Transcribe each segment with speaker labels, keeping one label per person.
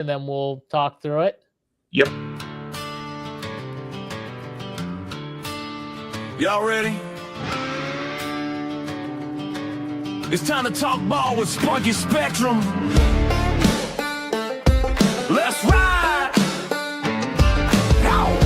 Speaker 1: and then we'll talk through it.
Speaker 2: Yep.
Speaker 3: Y'all ready? It's time to talk ball with Spunky Spectrum. Let's ride! Ow.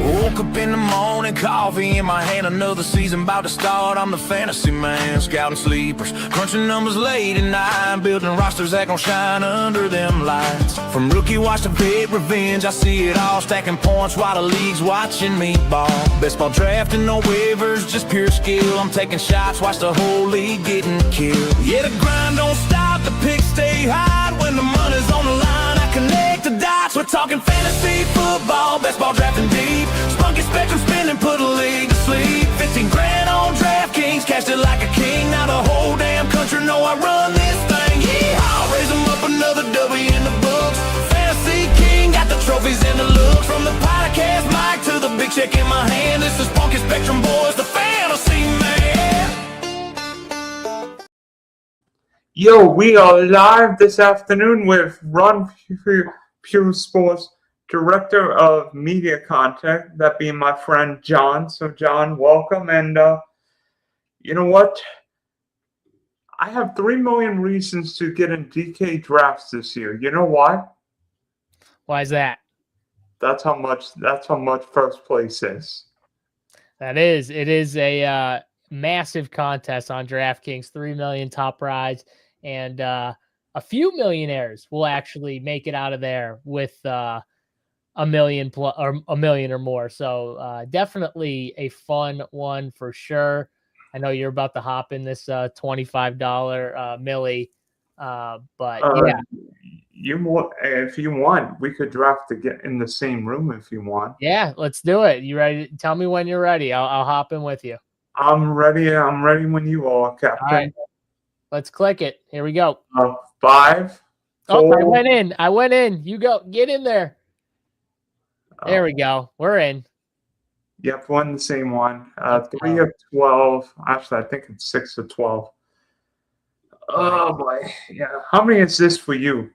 Speaker 3: Woke up in the morning, coffee in my hand, another season about to start. I'm the fantasy man, scouting sleepers, crunching numbers late at night, building rosters that gon' shine under them lights. From rookie watch to big revenge, I see it all, stacking points while the league's watching me ball. Best ball drafting, no waivers, just pure skill. I'm taking shots, watch the whole league getting killed. Yeah, the grind don't stop, the picks stay high. When the money's on the line, I connect the dots. We're talking fantasy football, best ball drafting deep. Spunky Spectrum spinning, put a league to sleep. 15 grand on DraftKings, cashed it like a king. Now the whole damn country know I run this thing. Yeehaw, raise them up, another W in the books. Fantasy king, got the trophies and the looks. From the podcast mic to the big check in my hand, this is Spunky Spectrum boys, the fantasy man.
Speaker 2: Yo, we are live this afternoon with Ron Pugh Sports, Director of Media Content, that being my friend John. So, John, welcome. And you know what? I have 3 million reasons to get in DK drafts this year. You know why?
Speaker 1: Why is that?
Speaker 2: That's how much first place is.
Speaker 1: It is a massive contest on DraftKings, 3 million top prize, and a few millionaires will actually make it out of there with a million or more. So definitely a fun one for sure. I know you're about to hop in this $25 milli, but yeah.
Speaker 2: If you want, we could draft to get in the same room if you want.
Speaker 1: Yeah, let's do it. You ready? Tell me when you're ready. I'll hop in with you.
Speaker 2: I'm ready. I'm ready when you are, Captain.
Speaker 1: All right. Let's click it. Here we go.
Speaker 2: 5.
Speaker 1: Oh,
Speaker 2: 4.
Speaker 1: I went in. You go. Get in there. There we go. We're in.
Speaker 2: Yep, one the same one. 3 of 12. Actually, I think it's 6 of 12. Oh boy. Yeah. How many is this for you?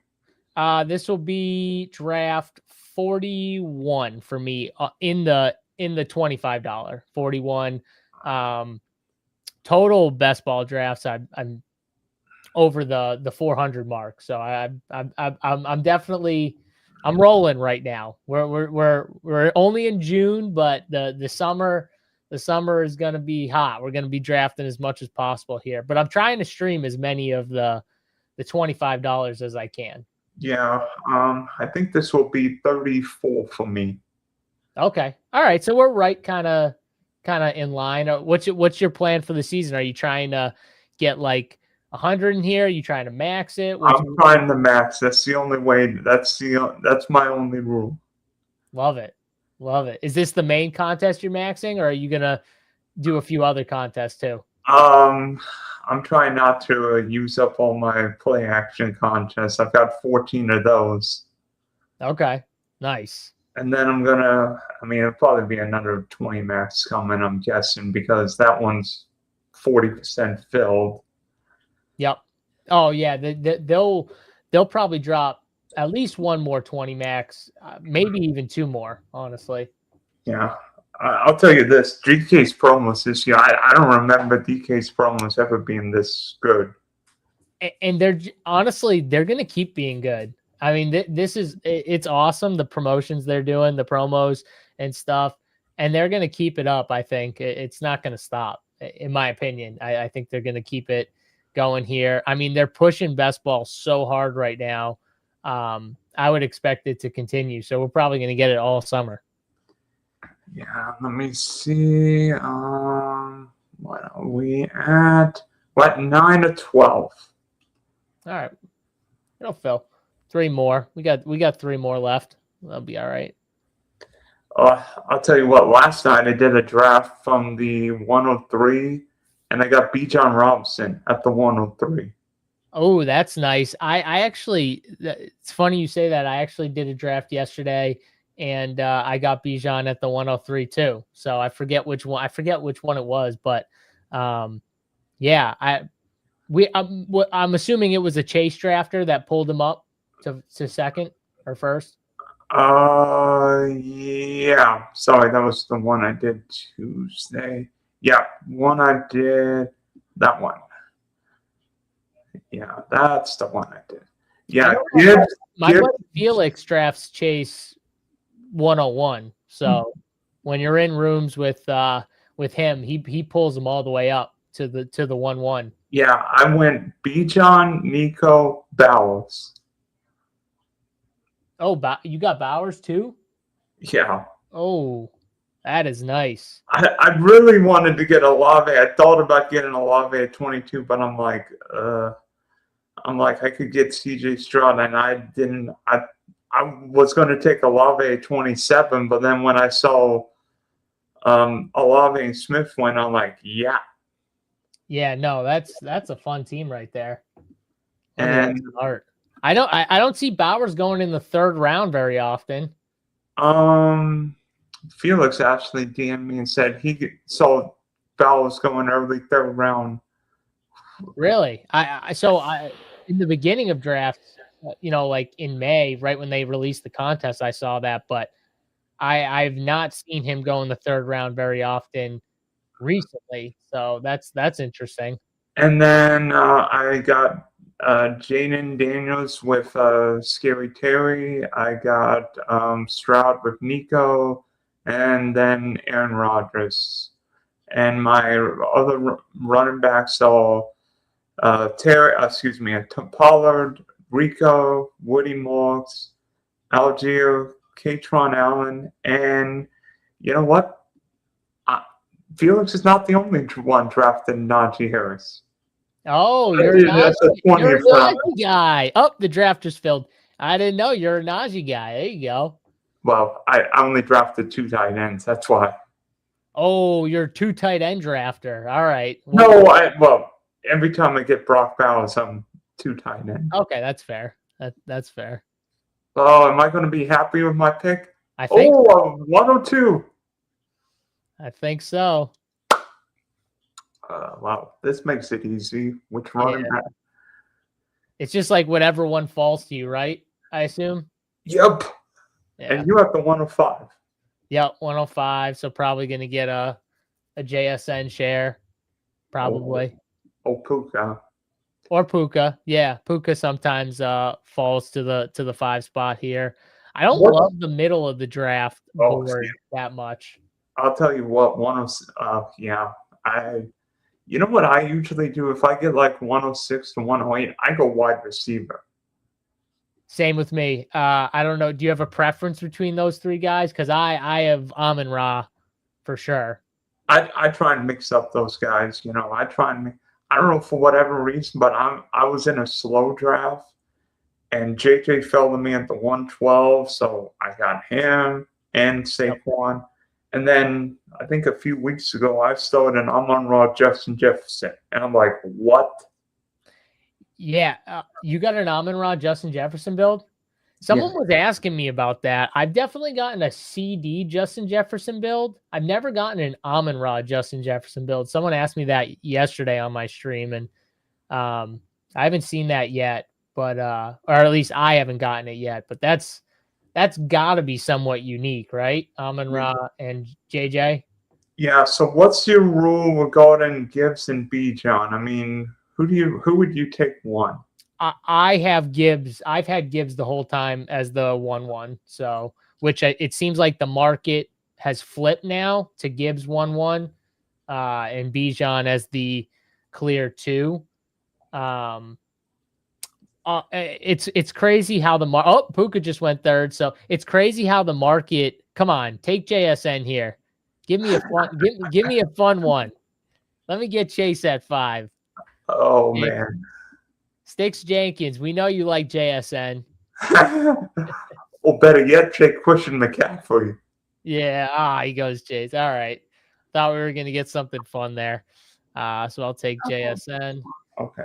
Speaker 1: This will be draft 41 for me in the $25. 41. Total best ball drafts. I'm over the 400 mark. So I'm definitely rolling right now. We're only in June, but the summer is going to be hot. We're going to be drafting as much as possible here, but I'm trying to stream as many of the $25 as I can.
Speaker 2: Yeah. I think this will be 34 for me.
Speaker 1: Okay. All right. So we're right kind of in line. What's your plan for the season? Are you trying to get like 100 in here? Are you trying to max it?
Speaker 2: I'm trying to max. That's the only way. That's my only rule.
Speaker 1: Love it. Is this the main contest you're maxing, or are you gonna do a few other contests too?
Speaker 2: I'm trying not to use up all my play action contests. I've got 14 of those.
Speaker 1: Okay, nice.
Speaker 2: And then it'll probably be another 20 max coming, I'm guessing, because that one's 40% filled.
Speaker 1: Yep. Oh yeah, they'll probably drop at least one more 20 max, maybe even 2 more, honestly.
Speaker 2: Yeah. I'll tell you this, DK's promos this year, I don't remember DK's promos ever being this good.
Speaker 1: And they're going to keep being good. I mean, it's awesome, the promotions they're doing, the promos and stuff, and they're going to keep it up, I think. It's not going to stop, in my opinion. I think they're going to keep it going here. I mean, they're pushing best ball so hard right now. I would expect it to continue, so we're probably going to get it all summer.
Speaker 2: Yeah, let me see. What are we at? What, 9 of 12?
Speaker 1: All right. It'll fill. 3 more. We got 3 more left. That'll be all right.
Speaker 2: I'll tell you what, last night I did a draft from the 103, and I got Bijan Robinson at the 103.
Speaker 1: Oh, that's nice. I actually, it's funny you say that. I actually did a draft yesterday, and I got Bijan at the 103 too. So I forget which one it was, but yeah, I'm assuming it was a chase drafter that pulled him up to second or first.
Speaker 2: Yeah. Sorry, that was the one I did Tuesday. Yeah, one I did. That one. Yeah, that's the one I did. Yeah,
Speaker 1: my buddy Felix drafts Chase 101. So when you're in rooms with him, he pulls them all the way up to the 1-1.
Speaker 2: Yeah, I went Bijan, Nico, Bowers.
Speaker 1: Oh, you got Bowers too?
Speaker 2: Yeah.
Speaker 1: Oh, that is nice.
Speaker 2: I really wanted to get Olave. I thought about getting Olave at 22, but I'm like I could get CJ Stroud, and I didn't. I was going to take Olave at 27, but then when I saw Olave and Smith went, I'm like, yeah.
Speaker 1: Yeah, no, that's a fun team right there.
Speaker 2: And
Speaker 1: I don't see Bowers going in the third round very often.
Speaker 2: Felix actually DM'd me and said he saw Bowers going early third round.
Speaker 1: Really? I in the beginning of drafts, like in May, right when they released the contest, I saw that, but I've not seen him go in the third round very often recently. So that's interesting.
Speaker 2: And then I got Jaden Daniels with Scary Terry. I got Stroud with Nico, and then Aaron Rodgers. And my other running backs are Pollard, Rico, Woody Morse, Algier, Katron Allen, and you know what? Felix is not the only one drafted Najee Harris.
Speaker 1: Oh, you're a Najee guy. Oh, the draft just filled. I didn't know you're a Najee guy. There you go.
Speaker 2: Well, I only drafted 2 tight ends. That's why.
Speaker 1: Oh, you're 2 tight end drafter. All right.
Speaker 2: No, every time I get Brock Bowers, I'm 2 tight ends.
Speaker 1: Okay, that's fair. That's fair.
Speaker 2: Oh, am I going to be happy with my pick?
Speaker 1: I think
Speaker 2: 102.
Speaker 1: I think so.
Speaker 2: Wow, this makes it easy. Which running back?
Speaker 1: It's just like whatever one falls to you, right? I assume.
Speaker 2: Yep.
Speaker 1: Yeah.
Speaker 2: And you have the 105.
Speaker 1: Yep, 105. So probably going to get a JSN share, probably.
Speaker 2: Oh, Puka.
Speaker 1: Or Puka. Yeah, Puka sometimes falls to the 5 spot here. I don't love the middle of the draft board that much.
Speaker 2: I'll tell you what, you know what I usually do? If I get like 106 to 108, I go wide receiver.
Speaker 1: Same with me. I don't know. Do you have a preference between those 3 guys? Because I have Amon-Ra for sure.
Speaker 2: I try and mix up those guys. I don't know for whatever reason, but I was in a slow draft, and JJ fell to me at the 112, so I got him and Saquon. And then I think a few weeks ago, I started an Amon-Ra Justin Jefferson. And I'm like, what?
Speaker 1: Yeah. You got an Amon-Ra Justin Jefferson build? Someone was asking me about that. I've definitely gotten a CD Justin Jefferson build. I've never gotten an Amon-Ra Justin Jefferson build. Someone asked me that yesterday on my stream. And I haven't seen that yet. But or at least I haven't gotten it yet. But that's got to be somewhat unique, right? Amon-Ra and JJ.
Speaker 2: Yeah. So what's your rule regarding Gibbs and Bijan? I mean, who would you take one?
Speaker 1: I have Gibbs. I've had Gibbs the whole time as the 1-1. So, which it seems like the market has flipped now to Gibbs 1-1, and Bijan as the clear 2. It's crazy how the Puka just went 3rd. So it's crazy how the market. Come on, take JSN here. Give me a fun. give me a fun one. Let me get Chase at 5.
Speaker 2: Oh man,
Speaker 1: Sticks Jenkins. We know you like JSN.
Speaker 2: Well, better yet, take Christian McCaffrey.
Speaker 1: Yeah. He goes Chase. All right. Thought we were gonna get something fun there. So I'll take JSN.
Speaker 2: Okay.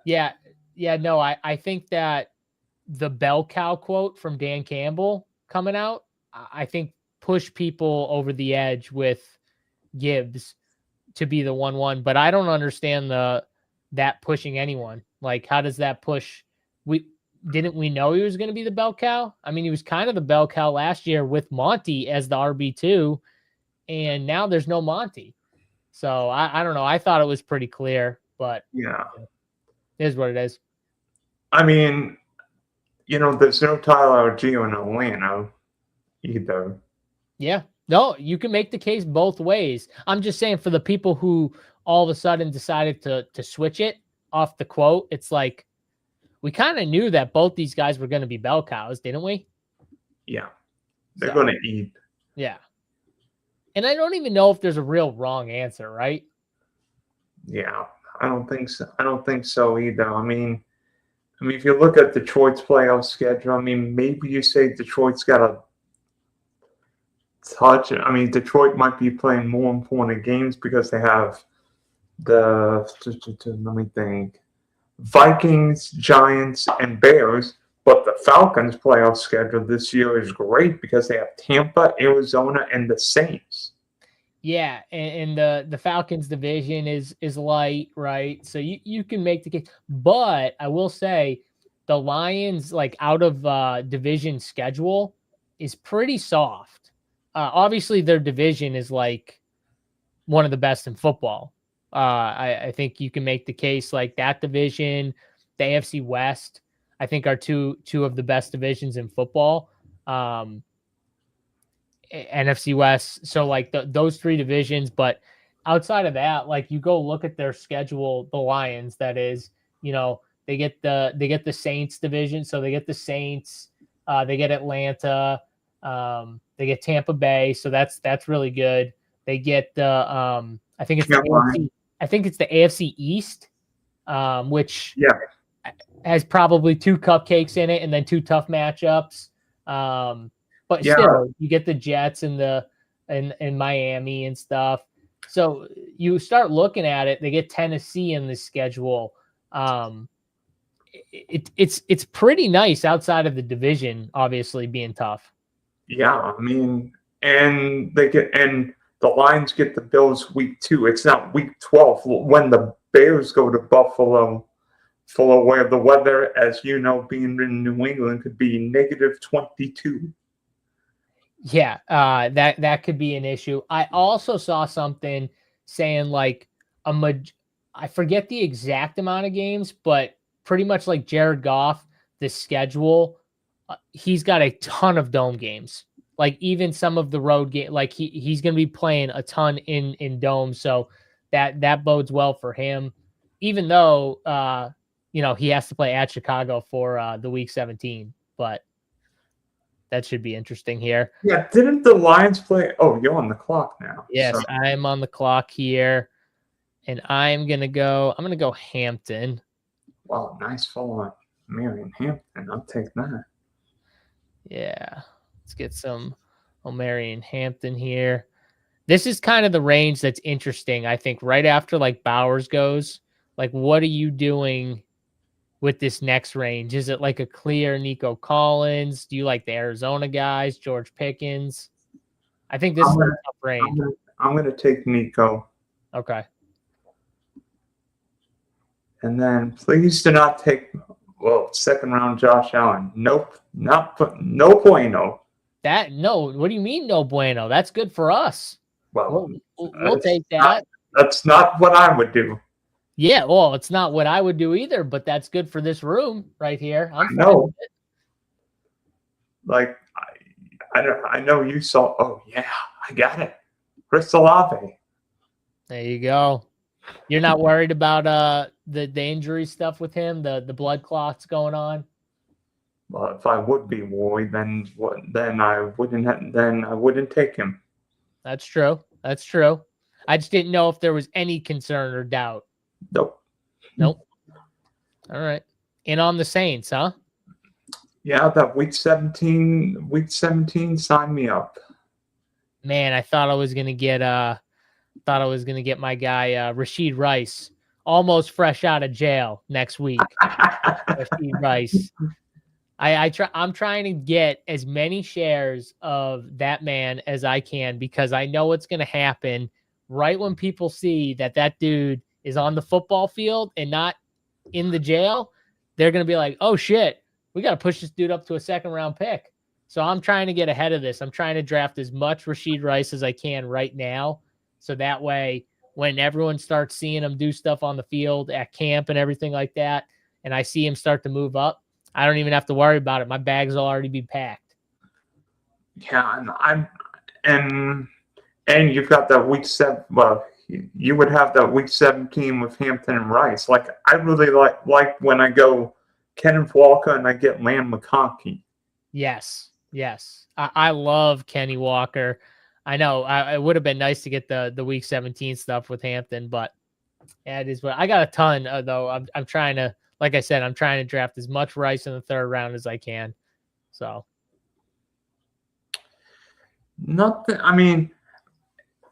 Speaker 1: Yeah. Yeah, no, I think that the bell cow quote from Dan Campbell coming out, I think push people over the edge with Gibbs to be the 1-1. But I don't understand the that pushing anyone. Like, how does that push? Didn't we know he was going to be the bell cow? I mean, he was kind of the bell cow last year with Monty as the RB2, and now there's no Monty. So I don't know. I thought it was pretty clear, but
Speaker 2: Yeah.
Speaker 1: It is what it is.
Speaker 2: I mean, there's no Tyler Geo in Atlanta either.
Speaker 1: Yeah. No, you can make the case both ways. I'm just saying for the people who all of a sudden decided to switch it off the quote, it's like we kind of knew that both these guys were going to be bell cows, didn't we?
Speaker 2: Yeah. They're going to eat.
Speaker 1: Yeah. And I don't even know if there's a real wrong answer, right?
Speaker 2: Yeah. I don't think so. I don't think so either. I mean, if you look at Detroit's playoff schedule, I mean, maybe you say Detroit's got a touch. I mean, Detroit might be playing more important games because they have let me think, Vikings, Giants, and Bears. But the Falcons' playoff schedule this year is great because they have Tampa, Arizona, and the Saints.
Speaker 1: Yeah, and the Falcons division is light, right? So you can make the case. But I will say the Lions, like, out of division schedule is pretty soft. Obviously, their division is like one of the best in football. I think you can make the case like that division, the AFC West, I think are two of the best divisions in football. NFC West. So like those three divisions, but outside of that, like you go look at their schedule, the Lions, that is, they get the Saints division. So they get the Saints, they get Atlanta, they get Tampa Bay. So that's really good. They get the, I think it's the AFC East, which has probably 2 cupcakes in it and then 2 tough matchups. But still, you get the Jets and and Miami and stuff. So you start looking at it. They get Tennessee in the schedule. It's pretty nice outside of the division, obviously being tough.
Speaker 2: Yeah, I mean, and the Lions get the Bills week 2. It's not week 12 when the Bears go to Buffalo, where the weather, as you know, being in New England, could be negative 22.
Speaker 1: Yeah, that could be an issue. I also saw something saying like I forget the exact amount of games, but pretty much like Jared Goff, the schedule, he's got a ton of dome games. Like even some of the road game, like he's going to be playing a ton in domes, so that bodes well for him. Even though he has to play at Chicago for the week 17, but that should be interesting here.
Speaker 2: Yeah, didn't the Lions play? Oh, you're on the clock now.
Speaker 1: Yes, so. I'm on the clock here, and I'm gonna go Hampton.
Speaker 2: Wow, nice follow on Marion Hampton. I'll take that.
Speaker 1: Yeah, let's get some Marion Hampton here. This is kind of the range that's interesting. I think right after like Bowers goes, like what are you doing with this next range? Is it like a clear Nico Collins? Do you like the Arizona guys, George Pickens? I think this is a tough range.
Speaker 2: I'm going to take Nico.
Speaker 1: Okay.
Speaker 2: And then please do not take, second round Josh Allen. Nope. No bueno.
Speaker 1: What do you mean no bueno? That's good for us.
Speaker 2: Well,
Speaker 1: we'll take that.
Speaker 2: That's not what I would do.
Speaker 1: Yeah, well, it's not what I would do either, but that's good for this room right here.
Speaker 2: I know. Like, I know you saw. Oh yeah, I got it. Chris Olave.
Speaker 1: There you go. You're not worried about the injury stuff with him, the blood clots going on.
Speaker 2: Well, if I would be worried, then I wouldn't take him.
Speaker 1: That's true. I just didn't know if there was any concern or doubt.
Speaker 2: Nope.
Speaker 1: All right. And on the Saints, huh?
Speaker 2: Yeah, that week 17, sign me up.
Speaker 1: Man, I thought I was gonna get my guy Rashid Rice, almost fresh out of jail next week. Rashid Rice. I'm trying to get as many shares of that man as I can because I know what's gonna happen right when people see that dude is on the football field and not in the jail, they're going to be like, oh shit, we got to push this dude up to a 2nd-round pick. So I'm trying to get ahead of this. I'm trying to draft as much Rashid Rice as I can right now. So that way, when everyone starts seeing him do stuff on the field at camp and everything like that, and I see him start to move up, I don't even have to worry about it. My bags will already be packed.
Speaker 2: Yeah, and you've got that week 7. Well, you would have that week 17 with Hampton and Rice. Like I really like when I go Kenneth Walker and I get Lamb McConkey.
Speaker 1: Yes. I love Kenny Walker. I know it would have been nice to get the week 17 stuff with Hampton, but yeah, it is what I got a ton though. I'm trying to, like I said, I'm trying to draft as much Rice in the 3rd round as I can. So
Speaker 2: nothing. I mean,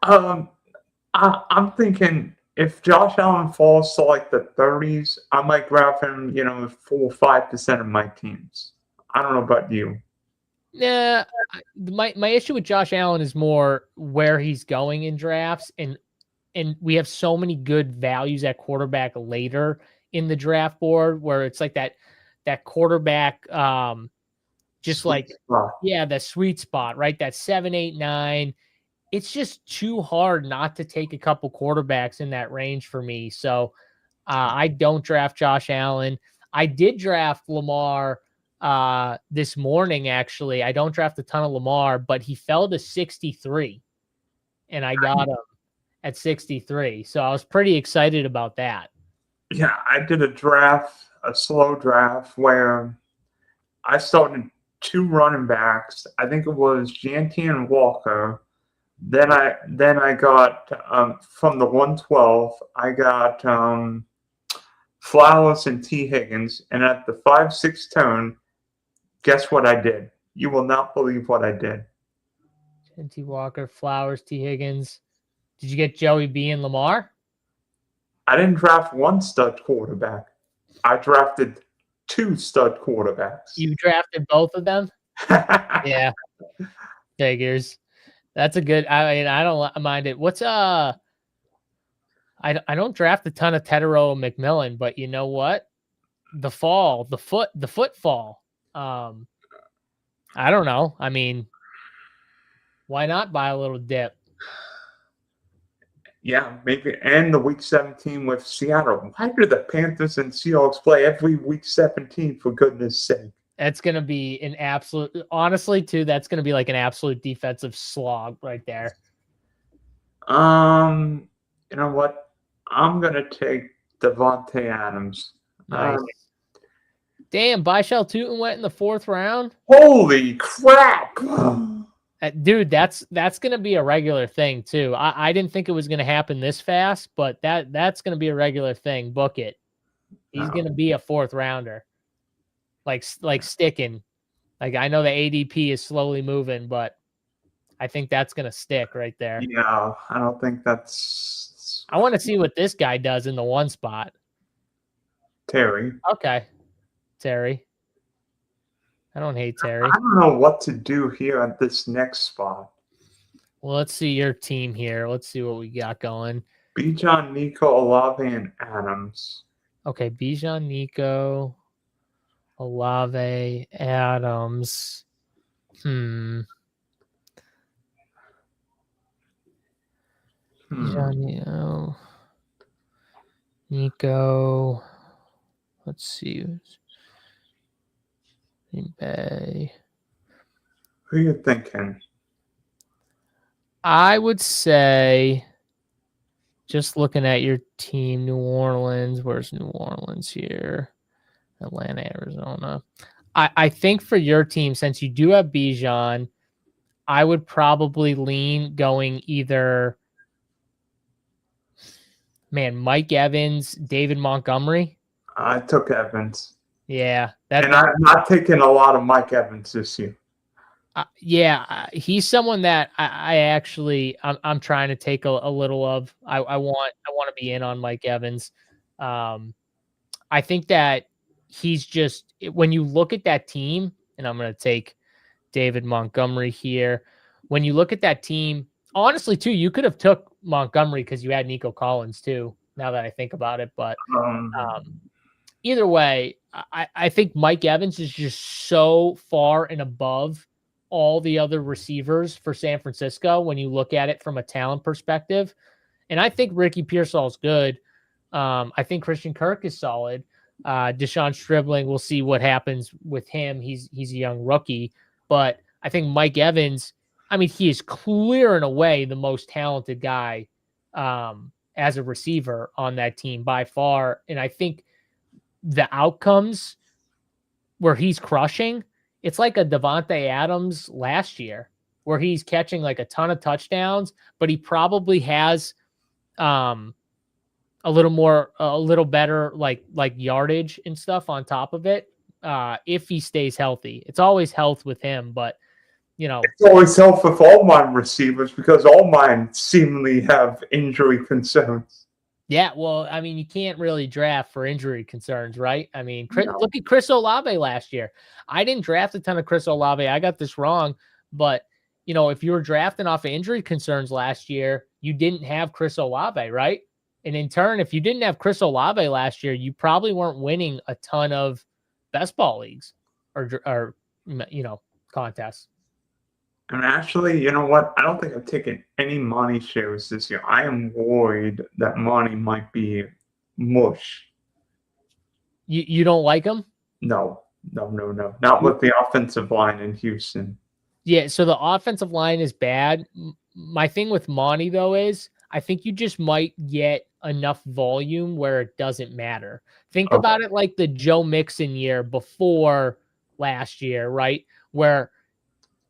Speaker 2: I'm thinking if Josh Allen falls to like the 30s, I might grab him. 4 or 5% of my teams. I don't know about you.
Speaker 1: Yeah, my issue with Josh Allen is more where he's going in drafts, and we have so many good values at quarterback later in the draft board where it's like that quarterback, just
Speaker 2: Sweet
Speaker 1: like
Speaker 2: spot.
Speaker 1: Yeah, the sweet spot, right? That 7, 8, 9. It's just too hard not to take a couple quarterbacks in that range for me. So I don't draft Josh Allen. I did draft Lamar this morning, actually. I don't draft a ton of Lamar, but he fell to 63, and I got him at 63. So I was pretty excited about that.
Speaker 2: Yeah, I did a slow draft where I started 2 running backs. I think it was Janty and Walker. Then I got from the 112, I got Flowers and T. Higgins, and at the 5-6 tone, guess what I did? You will not believe what I did.
Speaker 1: T. Walker, Flowers, T. Higgins. Did you get Joey B and Lamar?
Speaker 2: I didn't draft 1 stud quarterback. I drafted 2 stud quarterbacks.
Speaker 1: You drafted both of them? Yeah. Figures. That's a good. I mean, I don't mind it. What's I don't draft a ton of Tedero and McMillan, but you know what? The foot fall. I don't know. I mean, why not buy a little dip?
Speaker 2: Yeah, maybe. And the week 17 with Seattle. Why do the Panthers and Seahawks play every week 17, for goodness sake?
Speaker 1: That's going to be an absolute, honestly, too, that's going to be like an absolute defensive slog right there.
Speaker 2: You know what? I'm going to take Devontae Adams.
Speaker 1: Nice. Damn, Byshell Tootin went in the 4th round.
Speaker 2: Holy crap!
Speaker 1: Dude, that's going to be a regular thing, too. I didn't think it was going to happen this fast, but that's going to be a regular thing. Book it. He's going to be a 4th rounder. Like sticking. Like I know the ADP is slowly moving, but I think that's going to stick right there.
Speaker 2: Yeah, I don't think that's...
Speaker 1: I want to see what this guy does in the 1 spot.
Speaker 2: Terry.
Speaker 1: Okay. Terry. I don't hate Terry.
Speaker 2: I don't know what to do here at this next spot.
Speaker 1: Well, let's see your team here. Let's see what we got going.
Speaker 2: Bijan, Nico, Olave, and Adams.
Speaker 1: Okay, Bijan, Nico, Olave, Adams. Bijan, Nico. Let's see. Bay.
Speaker 2: Who are you thinking?
Speaker 1: I would say, just looking at your team, New Orleans. Where's New Orleans here? Atlanta, Arizona. I think for your team, since you do have Bijan, I would probably lean going either, Mike Evans, David Montgomery.
Speaker 2: I took Evans.
Speaker 1: Yeah.
Speaker 2: And I'm not taking a lot of Mike Evans this year.
Speaker 1: He's someone that I'm trying to take a little of. I want to be in on Mike Evans. I think that he's just, when you look at that team, and I'm going to take David Montgomery here. When you look at that team, honestly, too, you could have took Montgomery because you had Nico Collins too. now that I think about it. But
Speaker 2: Um,
Speaker 1: either way, I think Mike Evans is just so far and above all the other receivers for San Francisco when you look at it from a talent perspective. And I think Ricky Pearsall is good. I think Christian Kirk is solid. Deshaun Stribling, we'll see what happens with him. He's a young rookie, but I think Mike Evans, I mean, he is clear and away the most talented guy as a receiver on that team by far. And I think the outcomes where he's crushing, it's like a Devontae Adams last year where he's catching like a ton of touchdowns, but he probably has a little better like yardage and stuff on top of it if he stays healthy. It's always health with him, but
Speaker 2: it's always health with all my receivers because all mine seemingly have injury concerns.
Speaker 1: Yeah, well, I mean, you can't really draft for injury concerns, right? I mean,
Speaker 2: No.
Speaker 1: look at Chris Olave last year. I didn't draft a ton of Chris Olave. I got this wrong, but if you were drafting off of injury concerns last year, you didn't have Chris Olave, right? And in turn, if you didn't have Chris Olave last year, you probably weren't winning a ton of best ball leagues or contests.
Speaker 2: And actually, you know what? I don't think I've taken any money shares this year. I am worried that money might be mush.
Speaker 1: You don't like him?
Speaker 2: No. Not with the offensive line in Houston.
Speaker 1: Yeah, so the offensive line is bad. My thing with Monty, though, is I think you just might get enough volume where it doesn't matter. Think about it like the Joe Mixon year before last year, right? Where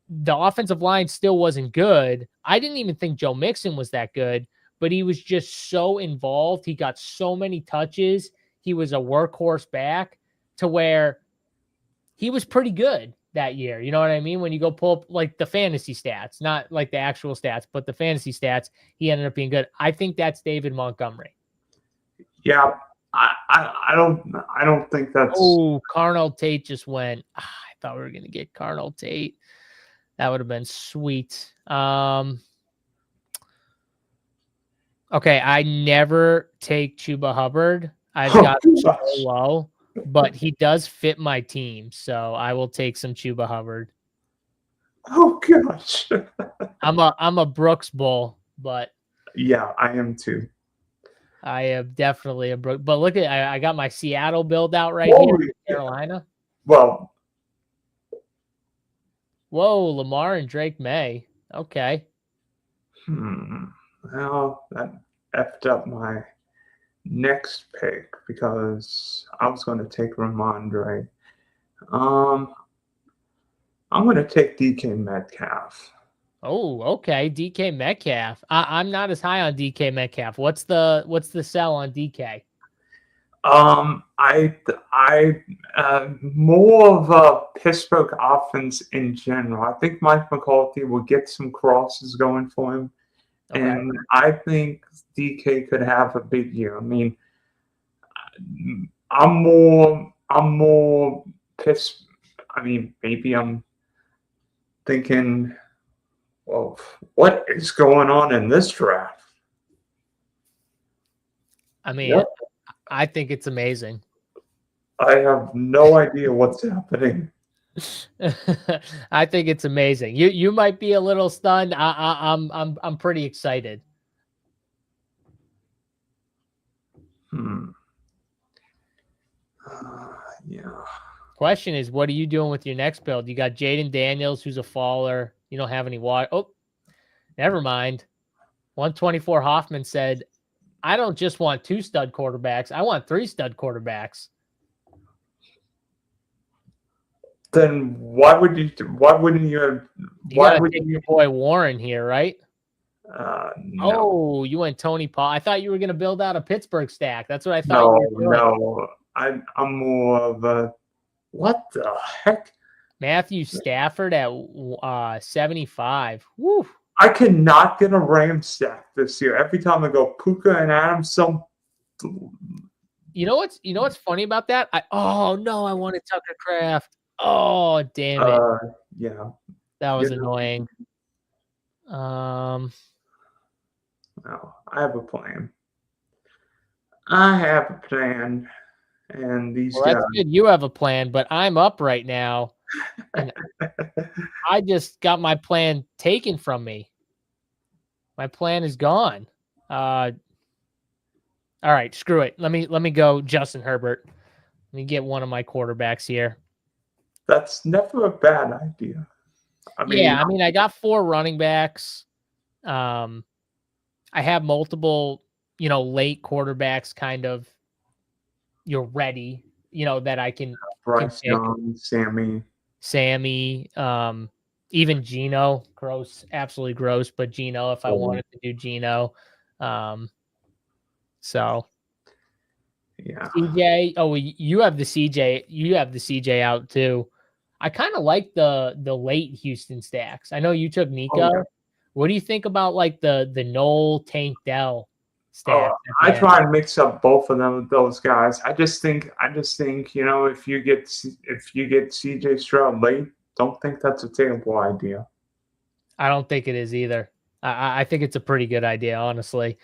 Speaker 1: the offensive line still wasn't good. I didn't even think Joe Mixon was that good, but he was just so involved. He got so many touches. He was a workhorse back to where he was pretty good that year. You know what I mean? When you go pull up like the fantasy stats, not like the actual stats, but the fantasy stats, he ended up being good. I think that's David Montgomery.
Speaker 2: Yeah, I don't think that's.
Speaker 1: Oh, Carnell Tate just went. I thought we were gonna get Carnell Tate. That would have been sweet. Okay, I never take Chuba Hubbard. I've got him so low, but he does fit my team, so I will take some Chuba Hubbard.
Speaker 2: Oh gosh.
Speaker 1: I'm a Brooks bull, but
Speaker 2: yeah, I am too.
Speaker 1: I am definitely a Brooks. But look at I got my Seattle build out right here in Carolina.
Speaker 2: Well.
Speaker 1: Whoa, Lamar and Drake May. Okay.
Speaker 2: Well, that effed up my next pick because I was going to take Ramondre. I'm going to take DK Metcalf.
Speaker 1: Oh, okay. DK Metcalf. I'm not as high on DK Metcalf. What's the sell on DK?
Speaker 2: I more of a Pittsburgh offense in general. I think Mike McCarthy will get some crosses going for him, and I think DK could have a big year. I mean, I'm more pissed. I mean, maybe I'm thinking, well, what is going on in this draft?
Speaker 1: I mean, I think it's amazing.
Speaker 2: I have no idea what's happening.
Speaker 1: I think it's amazing. You might be a little stunned. I'm pretty excited.
Speaker 2: Yeah.
Speaker 1: Question is, what are you doing with your next build? You got Jaden Daniels, who's a faller. You don't have any water. Oh, never mind. 124 Hoffman said, I don't just want 2 stud quarterbacks. I want 3 stud quarterbacks.
Speaker 2: Then why wouldn't you
Speaker 1: take your boy Warren here, right?
Speaker 2: No.
Speaker 1: Oh, you went Tony Paul. I thought you were going to build out a Pittsburgh stack. That's what I thought you were doing.
Speaker 2: No. I'm more of a what the heck?
Speaker 1: Matthew Stafford at 75. Woo.
Speaker 2: I cannot get a Ram stack this year. Every time I go Puka and Adams,
Speaker 1: You know what's funny about that? I wanted Tucker Kraft. Oh, damn it.
Speaker 2: Yeah.
Speaker 1: That was annoying.
Speaker 2: No, I have a plan. I have a plan, and these
Speaker 1: Well,
Speaker 2: guys.
Speaker 1: that's good. You have a plan, but I'm up right now, and I just got my plan taken from me. My plan is gone. All right, screw it. Let me go Justin Herbert. Let me get one of my quarterbacks here.
Speaker 2: That's never a bad idea. I mean,
Speaker 1: I got 4 running backs. I have multiple, late quarterbacks kind of you're ready, that I can
Speaker 2: Bryce
Speaker 1: pick.
Speaker 2: Young,
Speaker 1: Sammy, even Gino, gross, absolutely gross, but Gino if I wanted to do Gino. So
Speaker 2: yeah.
Speaker 1: CJ, you have the CJ out too. I kind of like the late Houston stacks. I know you took Nico.
Speaker 2: Oh, yeah.
Speaker 1: What do you think about like the Noel Tank Dell stack?
Speaker 2: I try and mix up both of those guys. I just think if you get CJ Stroud late, don't think that's a terrible idea.
Speaker 1: I don't think it is either. I think it's a pretty good idea, honestly.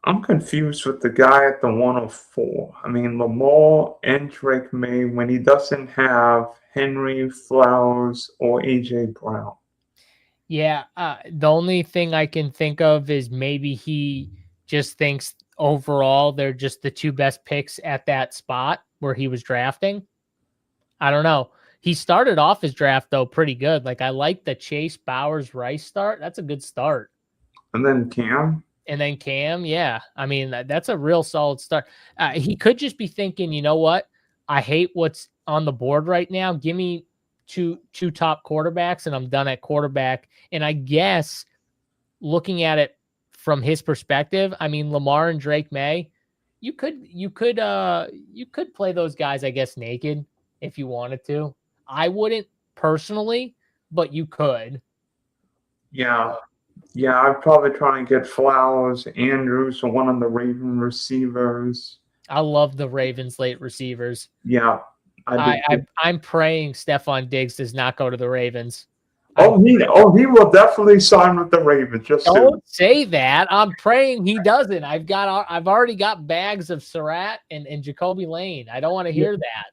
Speaker 2: I'm confused with the guy at the 104. I mean, Lamar and Drake May when he doesn't have Henry, Flowers, or A.J. Brown.
Speaker 1: Yeah, the only thing I can think of is maybe he just thinks overall they're just the 2 best picks at that spot where he was drafting. I don't know. He started off his draft, though, pretty good. Like, I like the Chase Bowers Rice start. That's a good start.
Speaker 2: And then Cam.
Speaker 1: And then Cam, yeah. I mean, that's a real solid start. He could just be thinking, you know what? I hate what's on the board right now. Give me two top quarterbacks, and I'm done at quarterback. And I guess looking at it from his perspective, I mean, Lamar and Drake May, you could play those guys, I guess, naked if you wanted to. I wouldn't personally, but you could.
Speaker 2: Yeah. Yeah, I'd probably try and get Flowers, Andrews, or one of the Raven receivers.
Speaker 1: I love the Ravens late receivers.
Speaker 2: Yeah.
Speaker 1: I'm praying Stephon Diggs does not go to the Ravens.
Speaker 2: He will definitely sign with the Ravens.
Speaker 1: Don't say that. I'm praying he doesn't. I've already got bags of Surratt and Jacoby Lane. I don't want to hear that.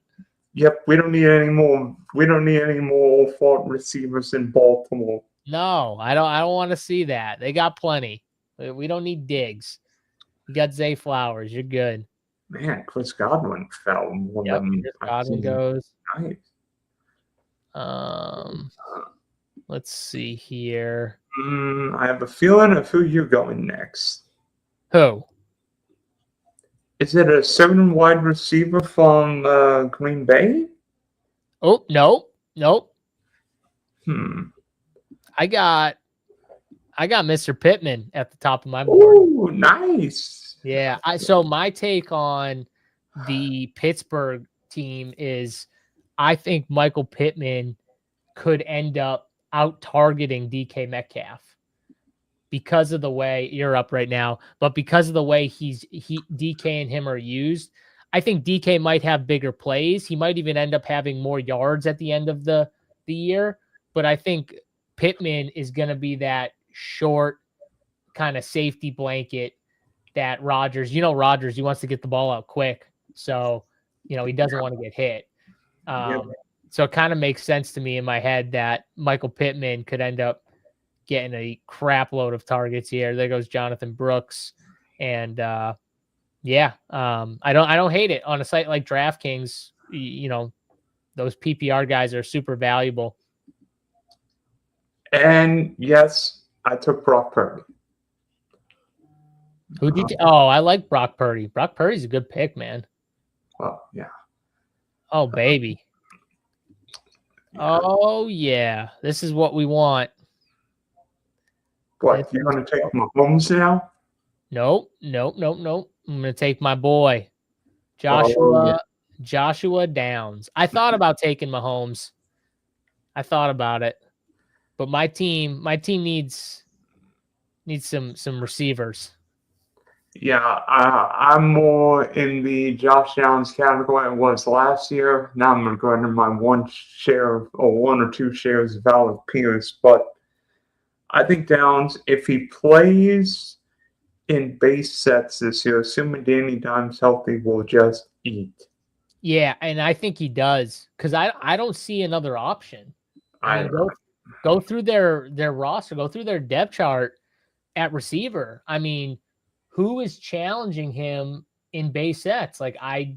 Speaker 2: Yep, we don't need any more. We don't need any more fault receivers in Baltimore.
Speaker 1: No, I don't want to see that. They got plenty. We don't need Diggs. You got Zay Flowers. You're good.
Speaker 2: Man, Chris Godwin fell.
Speaker 1: Yep, Chris Godwin goes.
Speaker 2: Nice.
Speaker 1: Let's see here.
Speaker 2: I have a feeling of who you're going next.
Speaker 1: Who?
Speaker 2: Is it a certain wide receiver from Green Bay?
Speaker 1: Oh, nope. I got Mr. Pittman at the top of my board.
Speaker 2: Oh, nice.
Speaker 1: Yeah. So my take on the Pittsburgh team is I think Michael Pittman could end up out targeting DK Metcalf because of the way you're up right now, but because of the way DK and him are used, I think DK might have bigger plays. He might even end up having more yards at the end of the year, but I think Pittman is going to be that short kind of safety blanket that Rodgers, he wants to get the ball out quick. So, he doesn't want to get hit. So it kind of makes sense to me in my head that Michael Pittman could end up getting a crap load of targets here. There goes Jonathan Brooks. And I don't hate it on a site like DraftKings. Those PPR guys are super valuable.
Speaker 2: And yes, I took Brock Purdy.
Speaker 1: Who did you? Oh, I like Brock Purdy. Brock Purdy's a good pick, man.
Speaker 2: Well, yeah.
Speaker 1: Oh, baby. Oh, yeah. This is what we want.
Speaker 2: What, you're going to take Mahomes now?
Speaker 1: Nope. I'm going to take my boy, Joshua Downs. I thought about taking Mahomes. I thought about it. But my team needs some receivers.
Speaker 2: Yeah, I'm more in the Josh Downs category I was last year. Now I'm going to go into my one or two shares of Alec Pierce. But I think Downs, if he plays in base sets this year, assuming Danny Dimes healthy, will just eat.
Speaker 1: Yeah, and I think he does because I don't see another option. I mean, go through their roster, go through their depth chart at receiver. I mean, who is challenging him in base sets? Like I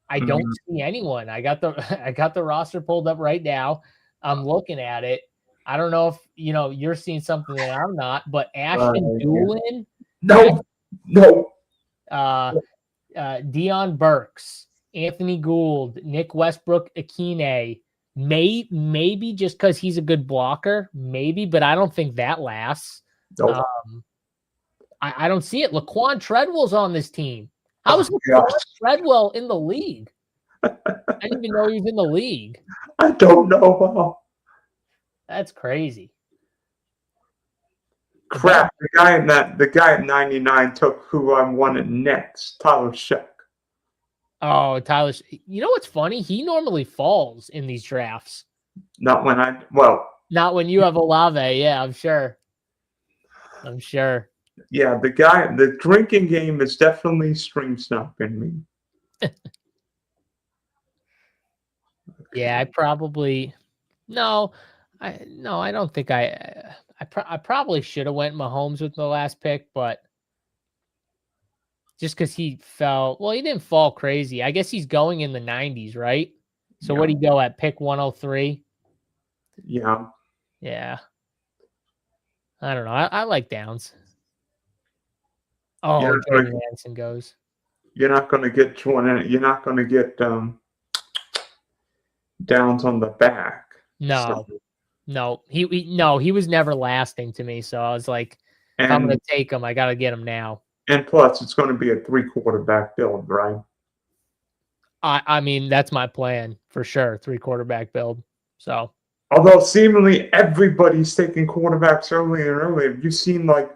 Speaker 1: don't see anyone. I got the roster pulled up right now. I'm looking at it. I don't know if you're seeing something that I'm not, but Ashton Doolin,
Speaker 2: No.
Speaker 1: Deion Burks, Anthony Gould, Nick Westbrook, Akine. Maybe just because he's a good blocker, maybe, but I don't think that lasts.
Speaker 2: Nope.
Speaker 1: I don't see it. Laquan Treadwell's on this team. How is Laquan Treadwell in the league? I didn't even know he was in the league.
Speaker 2: I don't know.
Speaker 1: That's crazy.
Speaker 2: Crap! The guy at 99 took who I wanted next, Tyler Sheck.
Speaker 1: Oh, Tyler! You know what's funny? He normally falls in these drafts.
Speaker 2: Not when
Speaker 1: not when you have Olave. Yeah, I'm sure.
Speaker 2: Yeah, the drinking game is definitely string snapping me.
Speaker 1: Yeah, I probably I don't think I probably should have went Mahomes with the last pick, but just because he fell, well, he didn't fall crazy. I guess he's going in the 90s, right? So
Speaker 2: Yeah.
Speaker 1: what did he go at pick 103?
Speaker 2: Yeah.
Speaker 1: Yeah. I don't know. I like Downs. Oh, Jordan Anderson goes.
Speaker 2: You're not going to get Jordan. You're not going to get Downs on the back.
Speaker 1: No. He was never lasting to me. So I was like, if I'm going to take him, I got to get him now.
Speaker 2: And plus, it's going to be a 3-quarterback build, right?
Speaker 1: I mean, that's my plan for sure. 3-quarterback build. So,
Speaker 2: although seemingly everybody's taking quarterbacks earlier and earlier, have you seen like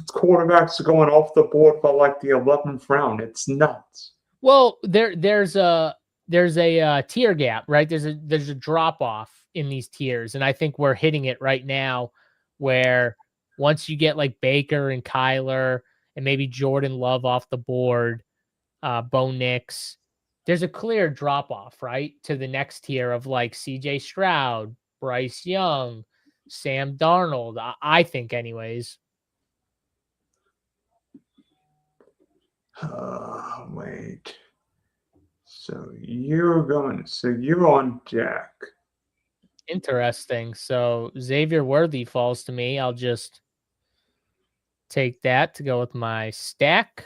Speaker 2: quarterbacks going off the board by like the 11th round? It's nuts.
Speaker 1: Well, there's a tier gap, right? There's a drop off in these tiers, and I think we're hitting it right now, where once you get like Baker and Kyler and maybe Jordan Love off the board, Bo Nix, there's a clear drop off, right, to the next tier of like CJ Stroud, Bryce Young, Sam Darnold. I think, anyways.
Speaker 2: Wait. So you're on Jack.
Speaker 1: Interesting. So Xavier Worthy falls to me. I'll just take that to go with my stack.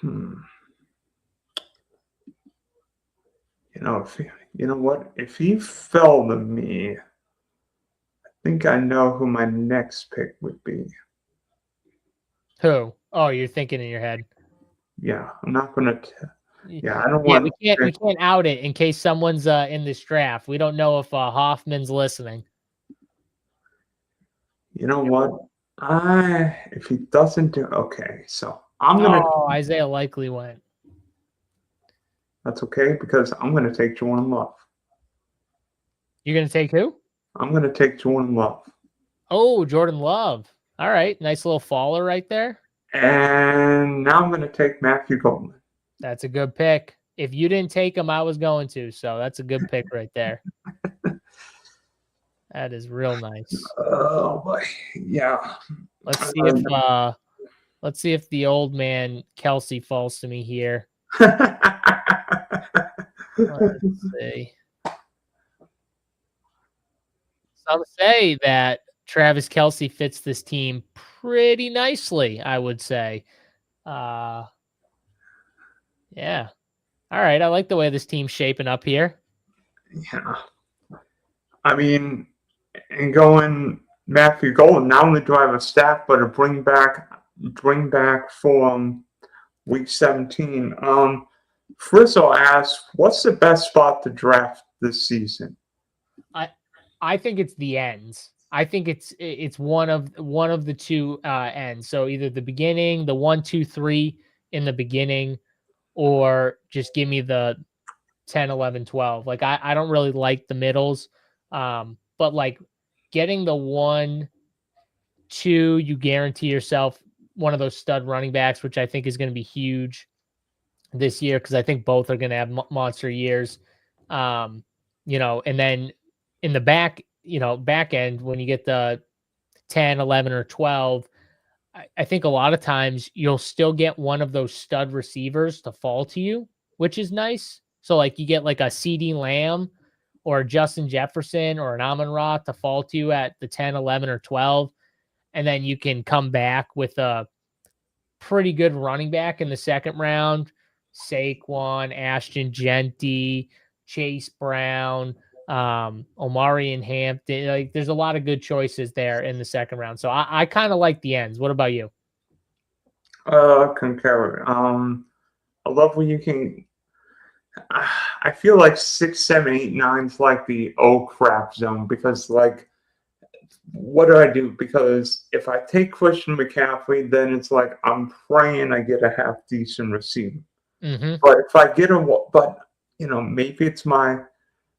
Speaker 2: You know what? If he fell to me, I think I know who my next pick would be.
Speaker 1: Who? Oh, you're thinking in your head.
Speaker 2: Yeah, I'm not gonna. Yeah, I don't
Speaker 1: Yeah,
Speaker 2: want.
Speaker 1: we can't out it in case someone's in this draft. We don't know if Hoffman's listening.
Speaker 2: You know what? If he doesn't do okay, so I'm gonna.
Speaker 1: Oh, Isaiah Likely went.
Speaker 2: That's okay because I'm gonna take Jordan Love.
Speaker 1: You're gonna take who?
Speaker 2: I'm gonna take Jordan Love.
Speaker 1: Oh, Jordan Love. All right, nice little faller right there.
Speaker 2: And now I'm gonna take Matthew Goldman.
Speaker 1: That's a good pick. If you didn't take him, I was going to. So that's a good pick right there. That is real nice.
Speaker 2: Oh boy, yeah.
Speaker 1: Let's see if the old man Kelsey falls to me here. Let's see. Some say that Travis Kelce fits this team pretty nicely, I would say. Yeah. All right. I like the way this team's shaping up here.
Speaker 2: Yeah. I mean, and going Matthew Golden, not only do I have a stack, but a bring back from week 17. Frizzle asks, what's the best spot to draft this season?
Speaker 1: I think it's the ends. I think it's one of the two ends. So either the beginning, the 1, 2, 3 in the beginning, or just give me the 10, 11, 12. Like I don't really like the middles. But like getting the 1, 2, you guarantee yourself one of those stud running backs, which I think is going to be huge this year because I think both are going to have monster years. And then in the back end, when you get the 10, 11, or 12, I think a lot of times you'll still get one of those stud receivers to fall to you, which is nice. So like you get like a CeeDee Lamb or Justin Jefferson or an Amon-Ra to fall to you at the 10, 11, or 12. And then you can come back with a pretty good running back in the second round. Saquon, Ashton Genty, Chase Brown, Omari and Hampton. Like there's a lot of good choices there in the second round. So I kind of like the ends. What about you?
Speaker 2: Concur. I love when you can. I feel like 6, 7, 8, 9 is like the oh crap zone because like, what do I do? Because if I take Christian McCaffrey, then it's like I'm praying I get a half decent receiver.
Speaker 1: Mm-hmm.
Speaker 2: But if I get maybe it's my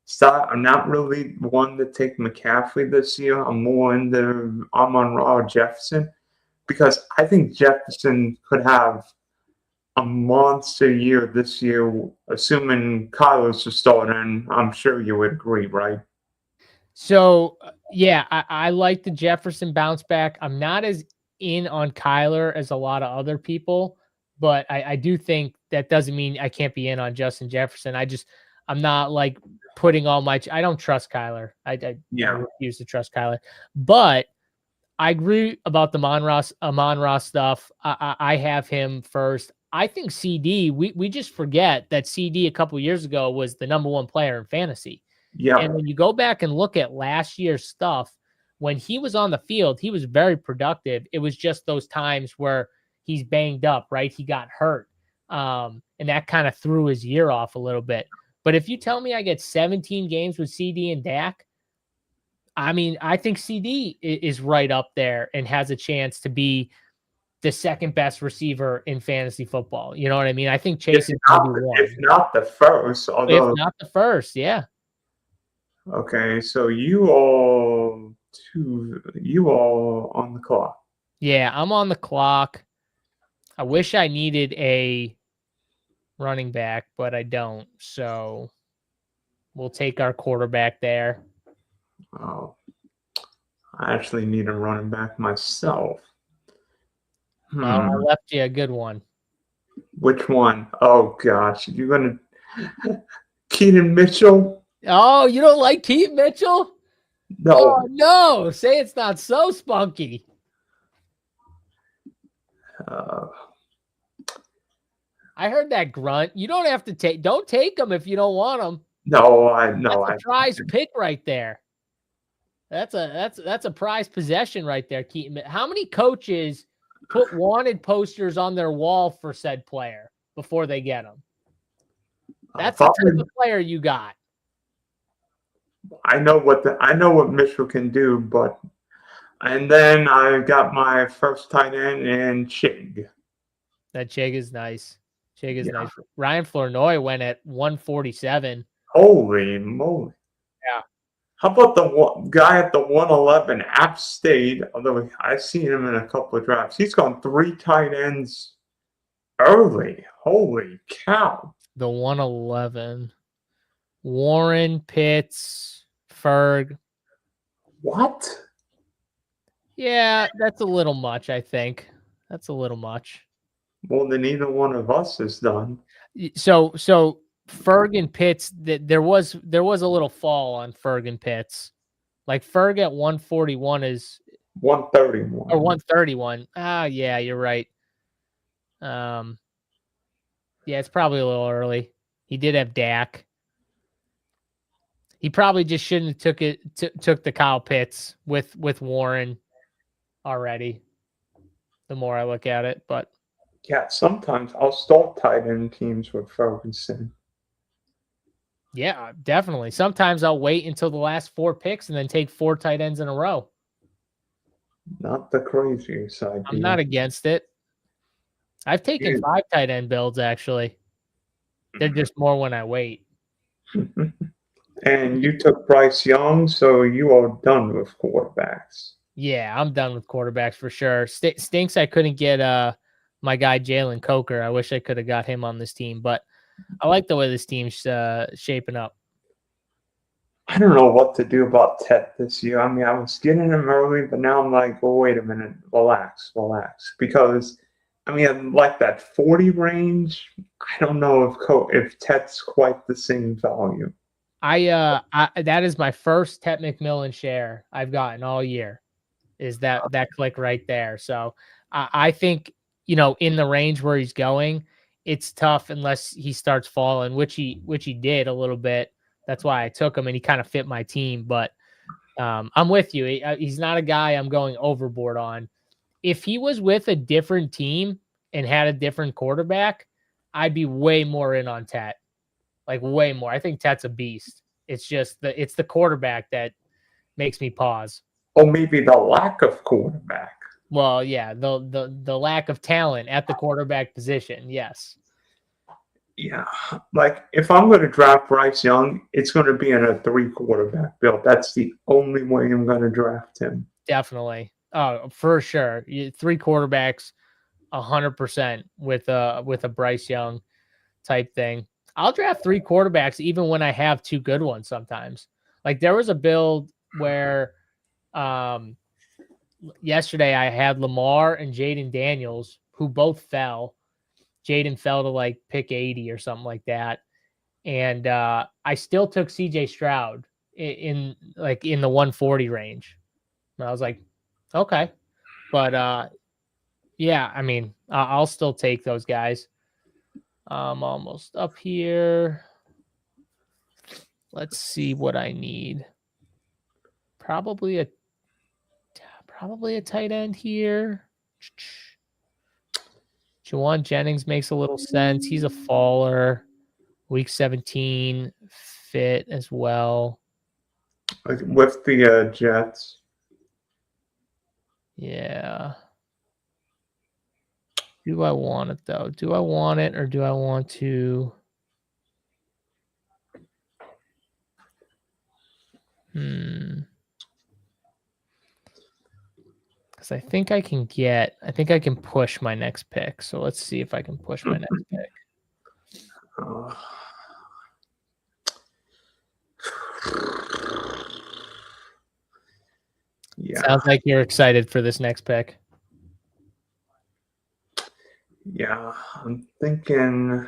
Speaker 2: style. I'm not really one to take McCaffrey this year. I'm more into Amon-Ra Jefferson because I think Jefferson could have a monster year this year, assuming Kyler's the starter, and I'm sure you would agree, right?
Speaker 1: So, yeah, I like the Jefferson bounce back. I'm not as in on Kyler as a lot of other people, but I do think that doesn't mean I can't be in on Justin Jefferson. I'm not like putting all my – I don't trust Kyler. I refuse to trust Kyler. But I agree about the Amon-Ra stuff. I have him first. I think CD, we just forget that CD a couple years ago was the number 1 player in fantasy.
Speaker 2: Yeah.
Speaker 1: And when you go back and look at last year's stuff, when he was on the field, he was very productive. It was just those times where he's banged up, right? He got hurt. And that kind of threw his year off a little bit. But if you tell me I get 17 games with CD and Dak, I mean, I think CD is right up there and has a chance to be the second best receiver in fantasy football. You know what I mean? I think Chase is going to be one.
Speaker 2: If not the first.
Speaker 1: If not the first, yeah.
Speaker 2: Okay, so you all on the clock.
Speaker 1: Yeah, I'm on the clock. I wish I needed a running back, but I don't. So we'll take our quarterback there.
Speaker 2: Oh, I actually need a running back myself.
Speaker 1: Oh, I left you a good one.
Speaker 2: Which one? Oh gosh, you're gonna Keaton Mitchell?
Speaker 1: Oh, you don't like Keaton Mitchell?
Speaker 2: No.
Speaker 1: Oh, no. Say it's not so spunky. I heard that grunt. You don't have to don't take him if you don't want him.
Speaker 2: No,
Speaker 1: That's a prize pick right there. That's a prized possession right there, Keaton. How many coaches put wanted posters on their wall for said player before they get him? That's the type of player you got.
Speaker 2: I know what Mitchell can do, and then I got my first tight end in Chig.
Speaker 1: That Chig is nice. Chig is nice. Ryan Flournoy went at 147.
Speaker 2: Holy moly!
Speaker 1: Yeah.
Speaker 2: How about the guy at the 111, App State? Although I've seen him in a couple of drafts, he's gone 3 tight ends early. Holy cow!
Speaker 1: The 111. Warren, Pitts, Ferg.
Speaker 2: What?
Speaker 1: Yeah, that's a little much, I think. That's a little much.
Speaker 2: Well, then neither one of us is done.
Speaker 1: So Ferg and Pitts, there was a little fall on Ferg and Pitts. Like Ferg at 141 is
Speaker 2: 131.
Speaker 1: Or 131. Yeah, you're right. Yeah, it's probably a little early. He did have Dak. He probably just shouldn't have took the Kyle Pitts with Warren already. The more I look at it, but
Speaker 2: yeah, sometimes I'll start tight end teams with Ferguson.
Speaker 1: Yeah, definitely. Sometimes I'll wait until the last 4 picks and then take 4 tight ends in a row.
Speaker 2: Not the craziest idea.
Speaker 1: I'm not against it. I've taken 5 tight end builds, actually. They're just more when I wait.
Speaker 2: And you took Bryce Young, so you are done with quarterbacks.
Speaker 1: Yeah, I'm done with quarterbacks for sure. Stinks I couldn't get my guy Jalen Coker. I wish I could have got him on this team, but I like the way this team's shaping up.
Speaker 2: I don't know what to do about Tet this year. I mean, I was getting him early, but now I'm like, oh, wait a minute, relax. Because, I mean, like that 40 range, I don't know if Tet's quite the same value.
Speaker 1: That is my first Tet McMillan share I've gotten all year. Is that click right there? So I think in the range where he's going, it's tough unless he starts falling, which he did a little bit. That's why I took him, and he kind of fit my team. But I'm with you. He's not a guy I'm going overboard on. If he was with a different team and had a different quarterback, I'd be way more in on Tet. Like way more. I think Tet's a beast. It's just it's the quarterback that makes me pause.
Speaker 2: Or maybe the lack of quarterback.
Speaker 1: Well, yeah, the lack of talent at the quarterback position. Yes.
Speaker 2: Yeah, like if I'm going to draft Bryce Young, it's going to be in a 3 quarterback build. That's the only way I'm going to draft him.
Speaker 1: Definitely. Oh, for sure. 3 quarterbacks, 100% with a Bryce Young type thing. I'll draft 3 quarterbacks even when I have 2 good ones sometimes. Like there was a build where yesterday I had Lamar and Jaden Daniels, who both fell. Jaden fell to like pick 80 or something like that. And I still took CJ Stroud in the 140 range. And I was like, okay. But yeah, I mean, I'll still take those guys. I'm almost up here. Let's see what I need. Probably a tight end here. Juwan Jennings makes a little sense. He's a faller. Week 17 fit as well.
Speaker 2: With the Jets.
Speaker 1: Yeah. Do I want it, though? Do I want it, or do I want to... Because I think I can push my next pick. So let's see if I can push my next pick. Yeah. Sounds like you're excited for this next pick.
Speaker 2: Yeah, I'm thinking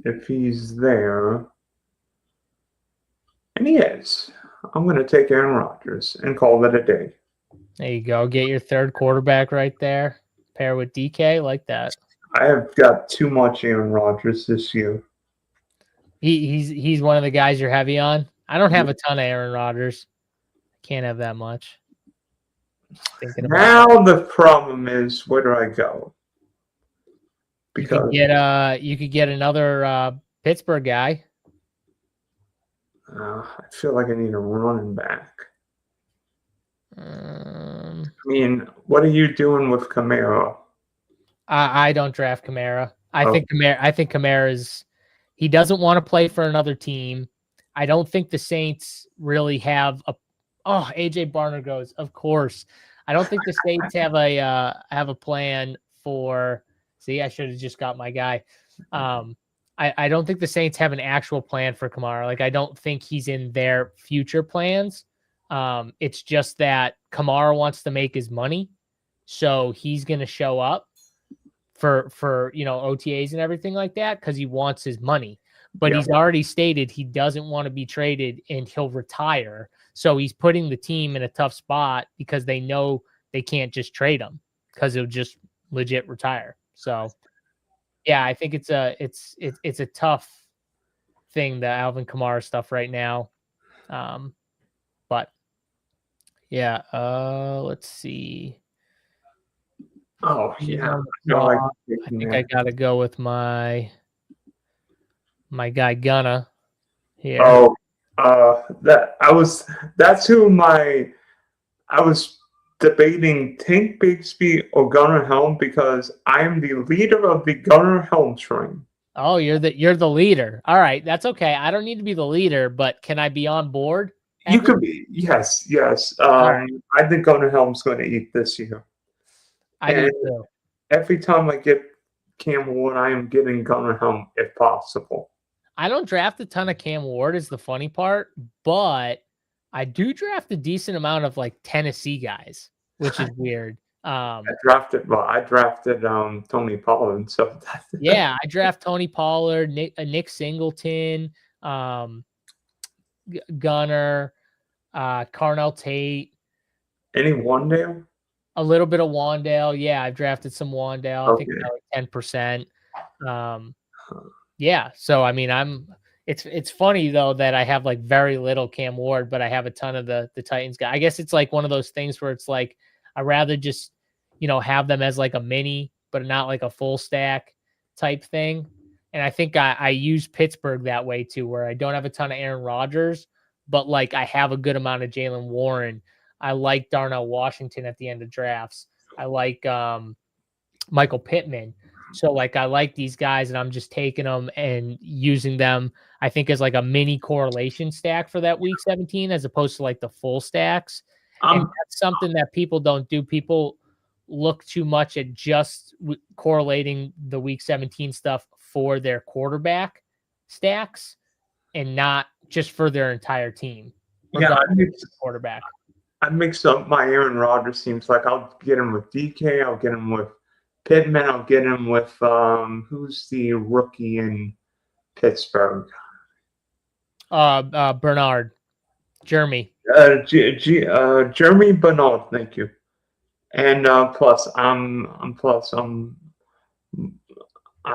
Speaker 2: if he's there, and he is, I'm going to take Aaron Rodgers and call it a day.
Speaker 1: There you go. Get your 3rd quarterback right there. Pair with DK like that.
Speaker 2: I have got too much Aaron Rodgers this year.
Speaker 1: He's one of the guys you're heavy on. I don't have a ton of Aaron Rodgers. Can't have that much.
Speaker 2: Now the problem is, where do I go?
Speaker 1: Because you could get another Pittsburgh guy.
Speaker 2: I feel like I need a running back. I mean, what are you doing with Kamara?
Speaker 1: I don't draft Kamara. I think Kamara is. He doesn't want to play for another team. I don't think the Saints really have a. Oh, AJ Barner goes. Of course, I don't think the Saints have a plan for. See, I should have just got my guy. I don't think the Saints have an actual plan for Kamara. Like, I don't think he's in their future plans. It's just that Kamara wants to make his money, so he's going to show up for OTAs and everything like that because he wants his money. But he's already stated he doesn't want to be traded and he'll retire. So he's putting the team in a tough spot because they know they can't just trade him because he'll just legit retire. So yeah, I think it's a tough thing, the Alvin Kamara stuff right now. But yeah, let's see.
Speaker 2: Oh yeah,
Speaker 1: I think I gotta go with my guy Gunna here.
Speaker 2: Oh, That's who I was debating Tank Bigsby or Gunnar Helm because I am the leader of the Gunnar Helm train.
Speaker 1: Oh, you're the leader. All right, that's okay. I don't need to be the leader, but can I be on board?
Speaker 2: You could be, yes.
Speaker 1: Right.
Speaker 2: I think Gunnar Helm's going to eat this year.
Speaker 1: I do
Speaker 2: And
Speaker 1: too.
Speaker 2: every time I get Cam Ward, I am getting Gunnar Helm if possible.
Speaker 1: I don't draft a ton of Cam Ward is the funny part, but I do draft a decent amount of like Tennessee guys, which is weird.
Speaker 2: I drafted Tony Pollard, so
Speaker 1: Yeah, I draft Tony Pollard, Nick Singleton, Gunner, Carnell Tate.
Speaker 2: any Wandale?
Speaker 1: A little bit of Wandale. Yeah, I've drafted some Wandale. I think
Speaker 2: Okay.
Speaker 1: about like 10%. Yeah, so I mean, it's funny though that I have like very little Cam Ward, but I have a ton of the Titans guy. I guess it's like one of those things where it's like I rather just have them as like a mini, but not like a full stack type thing. And I think I use Pittsburgh that way too, where I don't have a ton of Aaron Rodgers, but like I have a good amount of Jalen Warren. I like Darnell Washington at the end of drafts. I like Michael Pittman. So like I like these guys and I'm just taking them and using them, I think, as like a mini correlation stack for that week 17 as opposed to like the full stacks. And that's something that people don't do. People look too much at just correlating the week 17 stuff for their quarterback stacks and not just for their entire team.
Speaker 2: Yeah,
Speaker 1: quarterback.
Speaker 2: I mix up my Aaron Rodgers teams. Like I'll get him with DK, I'll get him with Pittman, I'll get him with who's the rookie in Pittsburgh?
Speaker 1: Bernard. Jeremy.
Speaker 2: Jeremy Bernard, thank you. And plus I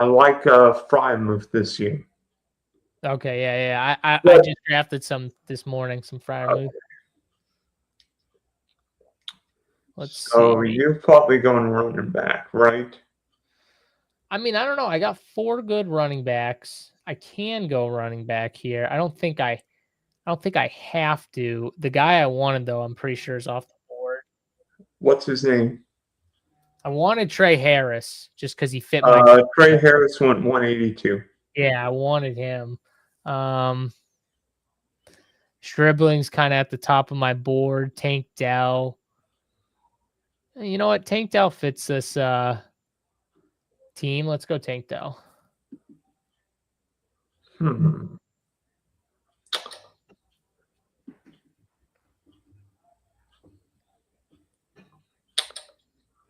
Speaker 2: like Frymouth this year.
Speaker 1: Okay, yeah. I just drafted some this morning, some Frymouth. Okay. Let's see.
Speaker 2: You're probably going running back, right?
Speaker 1: I mean, I don't know. I got 4 good running backs. I can go running back here. I don't think I have to. The guy I wanted though, I'm pretty sure is off the board.
Speaker 2: What's his name?
Speaker 1: I wanted Trey Harris just because he fit
Speaker 2: my. Trey Harris went 182.
Speaker 1: Yeah, I wanted him. Stribling's kind of at the top of my board. Tank Dell. You know what? Tank Dell fits this team. Let's go Tank Dell.
Speaker 2: You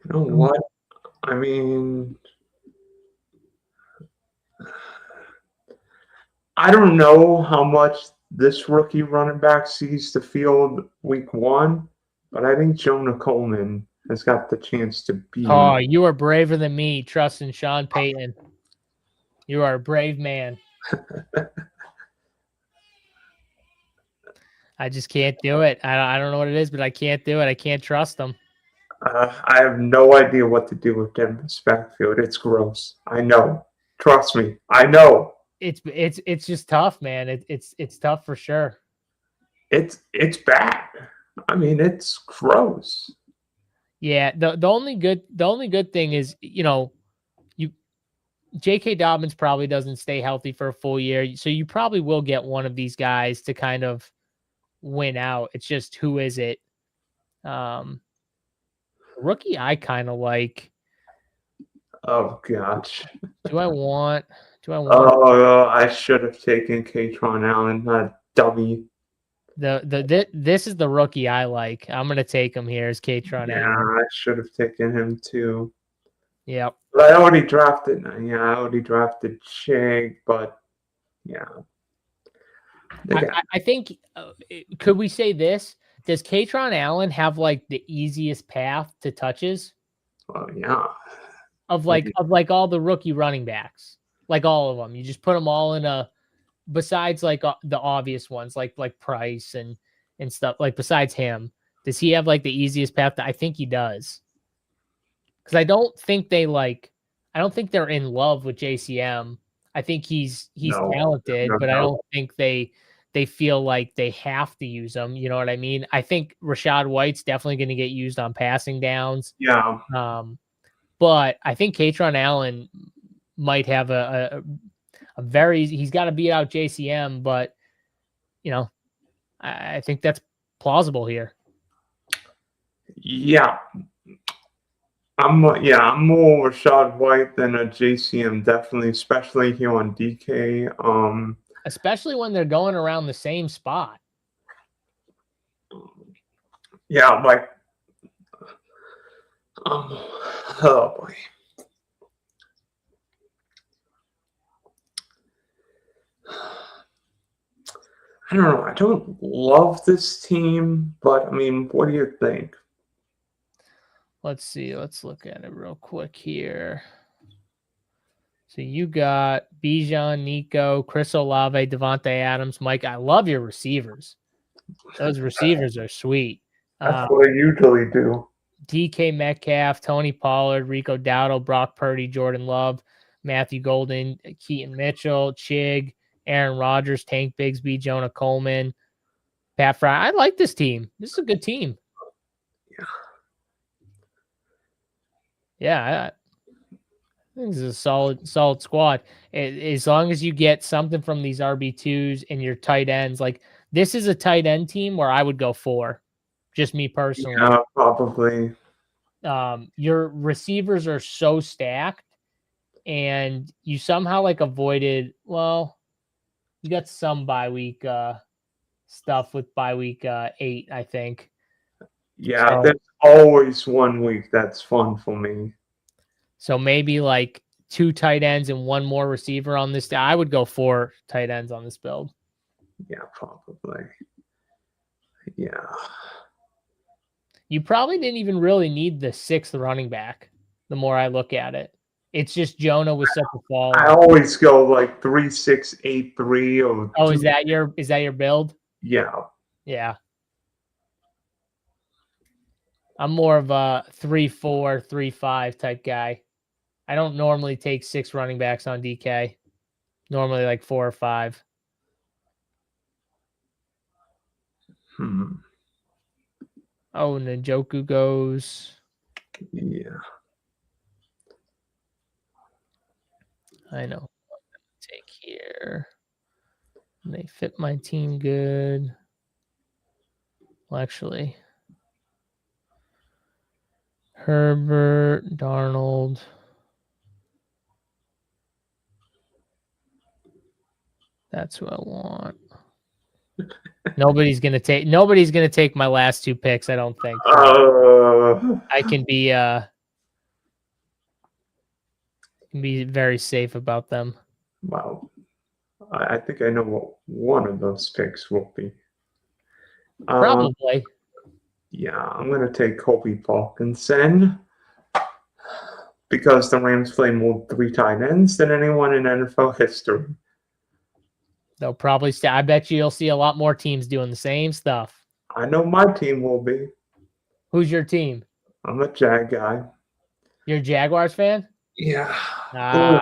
Speaker 2: know what? I mean, I don't know how much this rookie running back sees the field week 1, but I think Jonah Coleman has got the chance to be.
Speaker 1: Oh, you are braver than me, trusting Sean Payton. You are a brave man. I just can't do it. I don't know what it is, but I can't do it. I can't trust them.
Speaker 2: I have no idea what to do with Denver's backfield. It's gross. I know. Trust me. I know.
Speaker 1: It's just tough, man. It's tough for sure.
Speaker 2: It's bad. I mean, it's gross.
Speaker 1: Yeah, the only good thing is, J.K. Dobbins probably doesn't stay healthy for a full year, so you probably will get one of these guys to kind of win out. It's just who is it? Rookie I kind of like.
Speaker 2: Oh gosh.
Speaker 1: Do I want?
Speaker 2: Oh, I should have taken Katron Allen, not dummy.
Speaker 1: This is the rookie I like. I'm gonna take him here as Katron Allen.
Speaker 2: Yeah, I should have taken him too.
Speaker 1: Yep.
Speaker 2: But I already drafted. Yeah, I already drafted Shag, but yeah.
Speaker 1: I think. Could we say this? Does Katron Allen have like the easiest path to touches?
Speaker 2: Well, yeah.
Speaker 1: Of all the rookie running backs, like all of them, you just put them all in a. Besides like the obvious ones, like Price and stuff. Like besides him, does he have like the easiest path? I think he does. Because I don't think they're in love with JCM. I think he's talented, but I don't think they they feel like they have to use them. You know what I mean? I think Rashad White's definitely going to get used on passing downs.
Speaker 2: Yeah.
Speaker 1: But I think Katron Allen might have a very, he's got to beat out JCM, but I think that's plausible here.
Speaker 2: Yeah. I'm more Rashad White than a JCM, definitely, especially here on DK.
Speaker 1: Especially when they're going around the same spot.
Speaker 2: Yeah, like, oh boy. I don't know. I don't love this team, but I mean, what do you think?
Speaker 1: Let's see. Let's look at it real quick here. So you got Bijan, Nico, Chris Olave, Devontae Adams, Mike. I love your receivers. Those receivers are sweet.
Speaker 2: That's what I usually do.
Speaker 1: DK Metcalf, Tony Pollard, Rico Dowdle, Brock Purdy, Jordan Love, Matthew Golden, Keaton Mitchell, Chig, Aaron Rodgers, Tank Bigsby, Jonah Coleman, Pat Fry. I like this team. This is a good team. Yeah, I think this is a solid squad. As long as you get something from these RB2s and your tight ends, like this is a tight end team where I would go 4. Just me personally.
Speaker 2: Yeah, probably.
Speaker 1: Your receivers are so stacked, and you somehow like avoided. Well, you got some bye week stuff with bye week 8, I think.
Speaker 2: Yeah,
Speaker 1: So,
Speaker 2: there's always one week that's fun for me.
Speaker 1: So maybe like 2 tight ends and 1 more receiver on this. I would go 4 tight ends on this build.
Speaker 2: Yeah, probably. Yeah.
Speaker 1: You probably didn't even really need the 6th running back. The more I look at it, it's just Jonah was such a fall.
Speaker 2: I always go like 3-6-8-3 or.
Speaker 1: Oh, is that your build?
Speaker 2: Yeah.
Speaker 1: Yeah. I'm more of a 3-4, 3-5 type guy. I don't normally take 6 running backs on DK. Normally like 4 or 5. Oh, Njoku goes.
Speaker 2: Yeah.
Speaker 1: I know. Take here. They fit my team good. Well, actually, Herbert, Darnold. That's who I want. Nobody's gonna take my last 2 picks, I don't think. I can be very safe about them.
Speaker 2: Wow. I think I know what one of those picks will be.
Speaker 1: Probably.
Speaker 2: Yeah, I'm going to take Kobe Parkinson because the Rams play more 3 tight ends than anyone in NFL history.
Speaker 1: They'll probably stay. I bet you'll see a lot more teams doing the same stuff.
Speaker 2: I know my team will be.
Speaker 1: Who's your team?
Speaker 2: I'm a Jag guy.
Speaker 1: You're a Jaguars fan?
Speaker 2: Yeah. I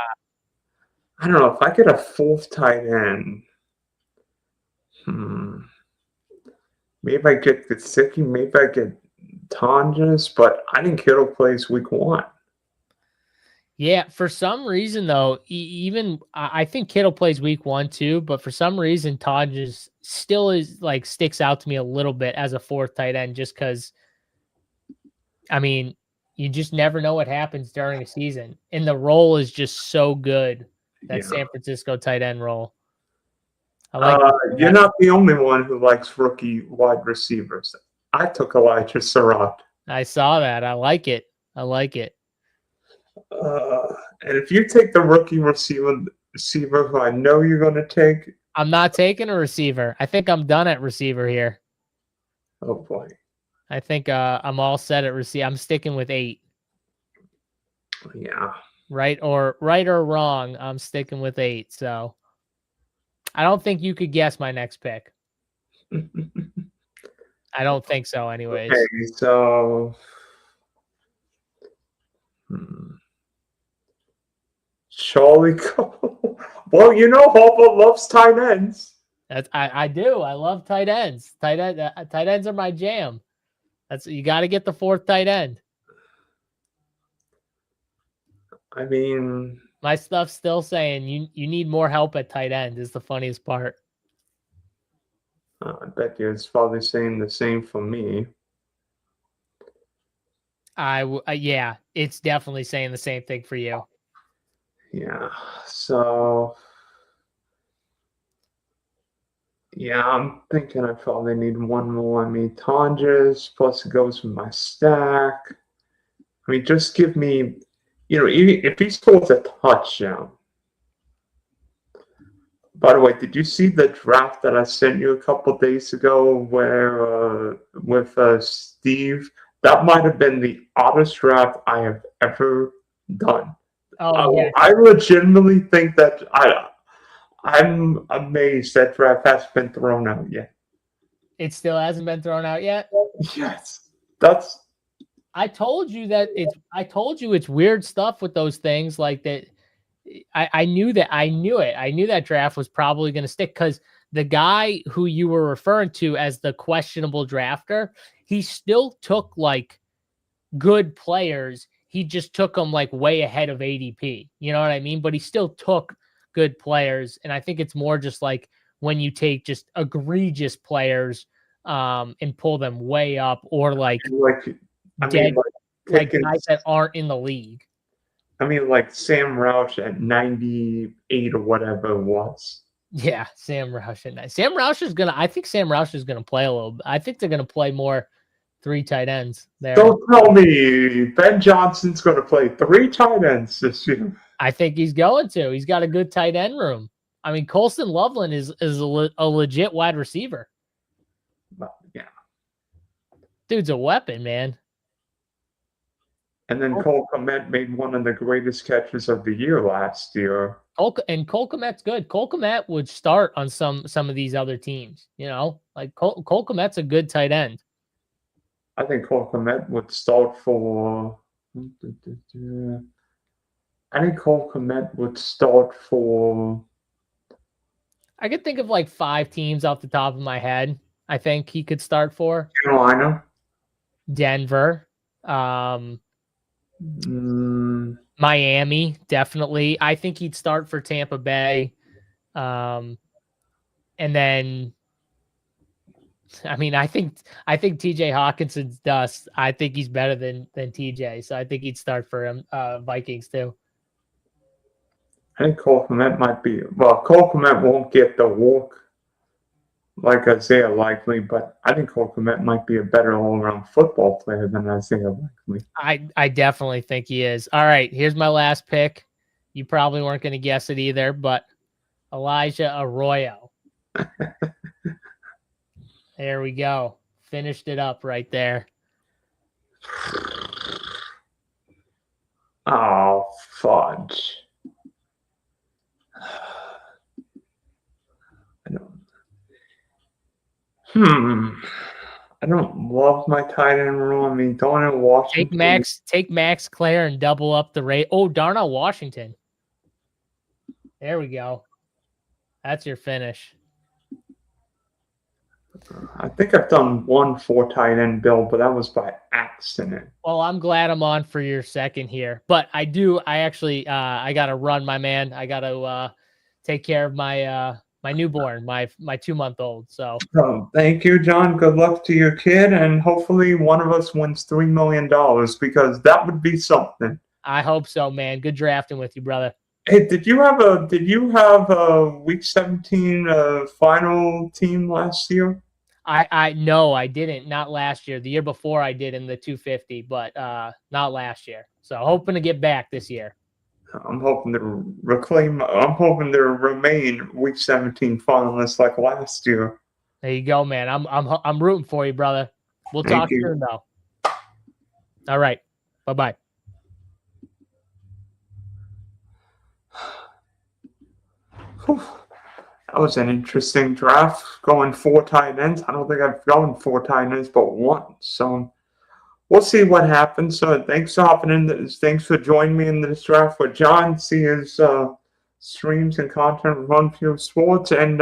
Speaker 2: don't know. If I get a 4th tight end, maybe I get Gesicki, maybe I get Tonjes, but I think Kittle plays week 1.
Speaker 1: Yeah, for some reason though, even I think Kittle plays week 1 too, but for some reason Tonjes still is like sticks out to me a little bit as a 4th tight end, just because. I mean, you just never know what happens during a season, and the role is just so good. That San Francisco tight end role. I like.
Speaker 2: You're not the only one who likes rookie wide receivers. I took Elijah Surratt.
Speaker 1: I saw that. I like it.
Speaker 2: And if you take the rookie receiver who I know you're going to take.
Speaker 1: I'm not taking a receiver. I think I'm done at receiver here.
Speaker 2: Oh, boy.
Speaker 1: I think I'm all set at receiver. I'm sticking with 8.
Speaker 2: Yeah.
Speaker 1: Right or wrong, I'm sticking with 8. So I don't think you could guess my next pick. I don't think so anyways.
Speaker 2: Okay, so Charlie Cole. Well, Harper loves tight ends.
Speaker 1: I do. I love tight ends. Tight ends are my jam. You got to get the fourth tight end.
Speaker 2: I mean,
Speaker 1: my stuff's still saying you need more help at tight end is the funniest part.
Speaker 2: I bet you it's probably saying the same for me.
Speaker 1: Yeah, it's definitely saying the same thing for you.
Speaker 2: Yeah. So, yeah, I'm thinking I probably need one more. I mean, Tonjes plus it goes with my stack. I mean, just give me, if he scores a touchdown. By the way, did you see the draft that I sent you a couple days ago where with Steve? That might have been the oddest draft I have ever done.
Speaker 1: Oh, yeah.
Speaker 2: I legitimately think that I'm amazed that draft hasn't been thrown out yet.
Speaker 1: It still hasn't been thrown out yet?
Speaker 2: Yes.
Speaker 1: I told you it's weird stuff with those things like that. I knew it. I knew that draft was probably going to stick because the guy who you were referring to as the questionable drafter, he still took like good players. He just took them like way ahead of ADP. You know what I mean? But he still took good players. And I think it's more just like when you take just egregious players and pull them way up or like guys that aren't in the league.
Speaker 2: I mean, like Sam Roush at 98 or whatever it was.
Speaker 1: Yeah, Sam Roush at 9. Sam Roush is I think Sam Roush is gonna play a little bit. I think they're gonna play more 3 tight ends there.
Speaker 2: Don't tell me Ben Johnson's gonna play 3 tight ends this year.
Speaker 1: I think he's going to. He's got a good tight end room. I mean, Colston Loveland is a legit wide receiver.
Speaker 2: Yeah.
Speaker 1: Dude's a weapon, man.
Speaker 2: And then Cole Kmet made one of the greatest catches of the year last year.
Speaker 1: Cole Kmet's good. Cole Kmet would start on some of these other teams. Like Cole Kmet's a good tight end.
Speaker 2: I think Cole Kmet would start for. I think Cole Kmet would start for.
Speaker 1: I could think of like 5 teams off the top of my head. I think he could start for
Speaker 2: Carolina,
Speaker 1: Denver, Miami, definitely. I think he'd start for Tampa Bay. And then, I mean, I think TJ Hawkinson's dust. I think he's better than TJ. So I think he'd start for him, Vikings too.
Speaker 2: I think Cole Kmet might be. Well, Cole Kmet won't get the walk like Isaiah Likely, but I think Cole Kmet might be a better all-around football player than Isaiah Likely.
Speaker 1: I definitely think he is. All right, here's my last pick. You probably weren't going to guess it either, but Elijah Arroyo. There we go. Finished it up right there.
Speaker 2: Oh, fudge. I don't love my tight end rule. I mean, Darnell Washington.
Speaker 1: Take Max Clare and double up the rate. Oh, Darnell Washington. There we go. That's your finish.
Speaker 2: I think I've done one 4 tight end build, but that was by accident.
Speaker 1: Well, I'm glad I'm on for your second here. But I actually I gotta run, my man. I gotta take care of my newborn, my 2-month-old. So
Speaker 2: thank you, John. Good luck to your kid, and hopefully one of us wins $3 million because that would be something.
Speaker 1: I hope so, man. Good drafting with you, brother.
Speaker 2: Hey, did you have a Week 17 final team last year?
Speaker 1: No, I didn't. Not last year. The year before I did in the 250, but not last year. So hoping to get back this year.
Speaker 2: I'm hoping to remain Week 17 finalists like last year.
Speaker 1: There you go, man. I'm rooting for you, brother. We'll talk soon, though. All right. Bye-bye.
Speaker 2: That was an interesting draft. Going 4 tight ends. I don't think I've gone 4 tight ends but one. So we'll see what happens. So thanks for hopping in. Thanks for joining me in this draft with John. See his streams and content of Run Field Sports. And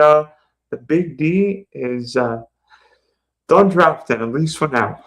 Speaker 2: the big D is done drafting, at least for now.